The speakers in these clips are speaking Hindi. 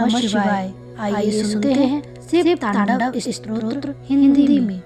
नमः शिवाय। आइए सुनते हैं शिव तांडव स्तोत्र हिंदी में।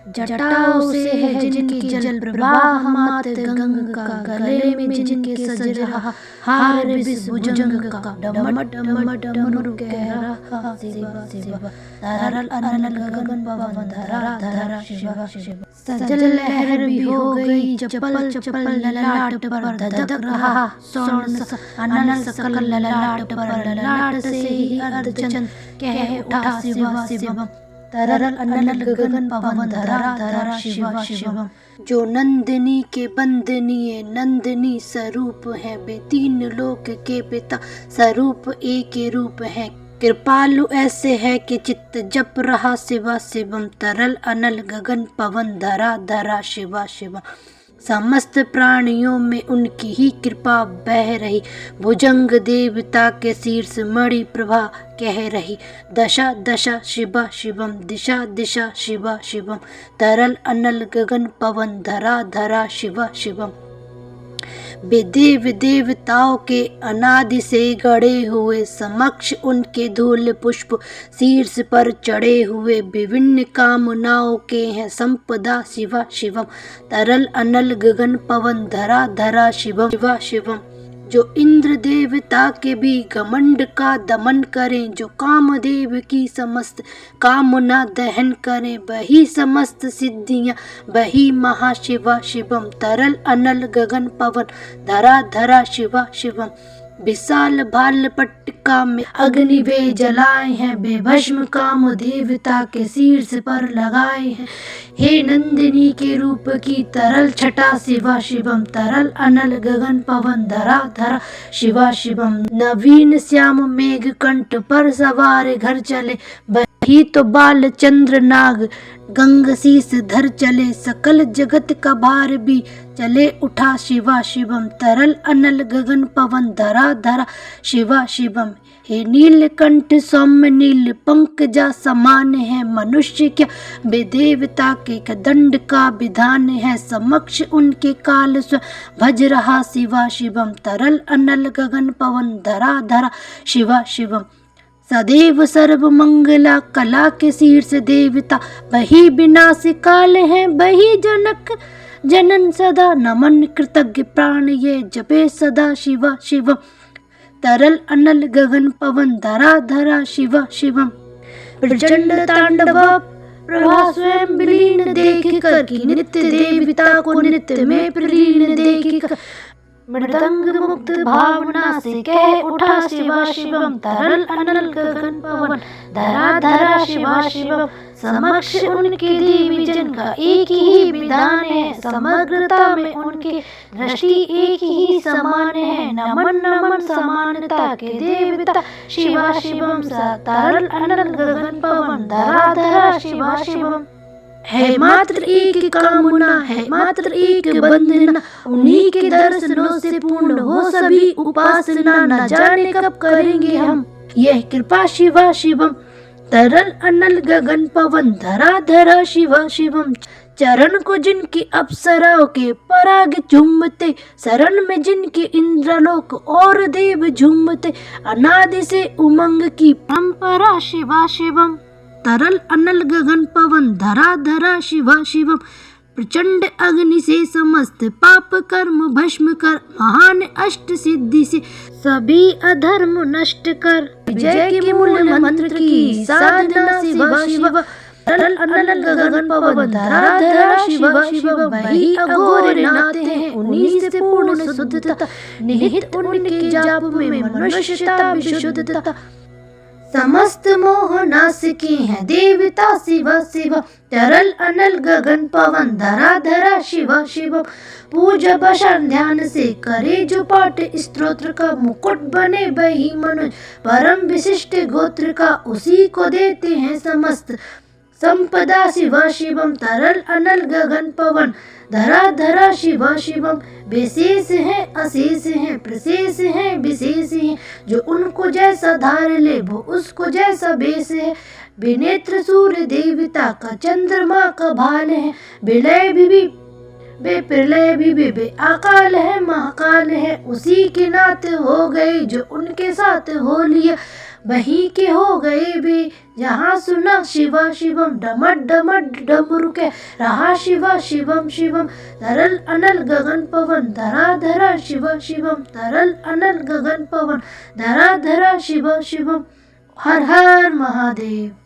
जटाओं से है जिनकी जल प्रवाह मात गंगा का, गले में जिनके सज रहा हार बिस भुजंग का, डमर डमर डमरू कह रहा शिवा शिवा, तरल अनल गगन पवन धरा धरा शिवा शिवा। सजल लहर भी हो गई चपल चपल, ललाट पर धधक रहा स्वर्ण सा अनल सकल, ललाट पर ललाट से ही अर्धचंद कह उठा शिवा शिवम, तरल अनल गगन पवन धरा धरा शिवा शिवम। जो नंदिनी के बंदनीय नंदिनी स्वरूप है, बे तीन लोक के पिता स्वरूप एक रूप है। कृपालु ऐसे है कि चित्त जप रहा शिवा शिवम, तरल अनल गगन पवन धरा धरा शिवा शिवा। समस्त प्राणियों में उनकी ही कृपा बह रही, भुजंग देवता के शीर्ष मणि प्रभा कह रही। दशा दशा शिवा शिवम, दिशा दिशा शिवा शिवम, तरल अनल गगन पवन धरा धरा शिवा शिवम। देव देवताओं के अनादि से गढ़े हुए, समक्ष उनके धूल पुष्प शीर्ष पर चढ़े हुए, विभिन्न कामनाओं के हैं संपदा शिवा शिवम, तरल अनल गगन पवन धरा धरा शिवम शिवा शिवम। जो इंद्र देवता के भी घमंड का दमन करें, जो कामदेव की समस्त कामना दहन करें, वही समस्त सिद्धियां वही महाशिवा शिवम, तरल अनल गगन पवन धरा धरा शिवा शिवम। विशाल भाल पट्टिका में अग्नि वे जलाए हैं, बेभस्म काम देवता के शीर्ष पर लगाए हैं। हे नंदिनी के रूप की तरल छटा शिवा शिवम, तरल अनल गगन पवन धरा धरा शिवा शिवम। नवीन श्याम मेघ कंठ पर सवार घर चले, वही तो बाल चंद्र नाग गंग शीस धर चले, सकल जगत का भार भी चले उठा शिवा शिवम, तरल अनल गगन पवन धरा धरा शिवा शिवम। हे नीलकंठ सौम्य नील पंकजा समान है, मनुष्य क्या वे देवता के दंड का विधान है। समक्ष उनके काल स्व भज रहा शिवा शिवम, तरल अनल गगन पवन धरा धरा शिवा शिवम। सदैव सर्व मंगला कला के शीर्ष देवता, वही विनाश काल है वही जनक जनन सदा, नमन कृतज्ञ प्राण ये जपे सदा शिवा शिवम, तरल अनल गगन पवन धरा धरा शिवा शिवम। प्रचंड तांडव प्रभा स्वयं विलीन देख कर की, नित्य देवता को नित्य में प्रलीन देख कर, मृदंग मुक्त भावना से कह उठा शिवा शिवम, तरल अनल गगन पवन धरा धरा शिवा शिवम। समक्ष उनके देवी जन का एक ही विधान है, समग्रता में उनके दृष्टि एक ही समान है। नमन नमन समानता के देवता शिवा शिवम, तरल अनल गगन पवन धरा धरा शिवा शिवम। है मात्र एक कामना है मात्र एक बंधना, उन्हीं के दर्शनों से पूर्ण हो सभी उपासना, न जाने कब करेंगे हम यह कृपा शिवा शिवम, तरल अनल गगन पवन धरा धरा शिवा शिवम। चरण को जिनकी अप्सराओं के पराग झूमते, शरण में जिनके इंद्रलोक और देव झूमते, अनादि से उमंग की परंपरा शिवा शिवम, तरल अनल गगन पवन धरा धरा शिवा शिवम। प्रचंड अग्नि से समस्त पाप कर्म भस्म कर, महान अष्ट सिद्धि से सभी अधर्म नष्ट कर, विजय के मूल मंत्र की साधना शिवा शिवा, तरल अनल गगन पवन धरा धरा शिवा शिवा। वही अघोर नाते हैं उन्हीं से पूर्ण शुद्धता, निहित उनके जाप में मनुष्यता विशुद्धता, समस्त मोह नाश की है देवता शिवा शिवा, तरल अनल गगन पवन धरा धरा शिवा शिवा। पूजा बशर ध्यान से करे जो पाठ स्तोत्र का, मुकुट बने वही मनुज परम विशिष्ट गोत्र का, उसी को देते हैं समस्त संपदा शिवा शिवम, तरल अनल गगन पवन धरा धरा शिवा शिवम। विशेष है अशेष है प्रशेष है विशेष है, जो उनको जैसा धार ले वो उसको जैसा बेस है। विनेत्र सूर्य देवता का चंद्रमा का भाल है, विलय भी बेप्रलय भी बे अकाल है, महाकाल है, उसी के नाथ हो गए जो उनके साथ हो लिया, वहीं के हो गए भी जहाँ सुना शिवा शिवम, डमट डमट डमरू के रहा शिवा शिवम शिवम, तरल अनल गगन पवन, धरा धरा शिवा शिवम, तरल अनल गगन पवन, धरा धरा शिवा शिवम। हर हर महादेव।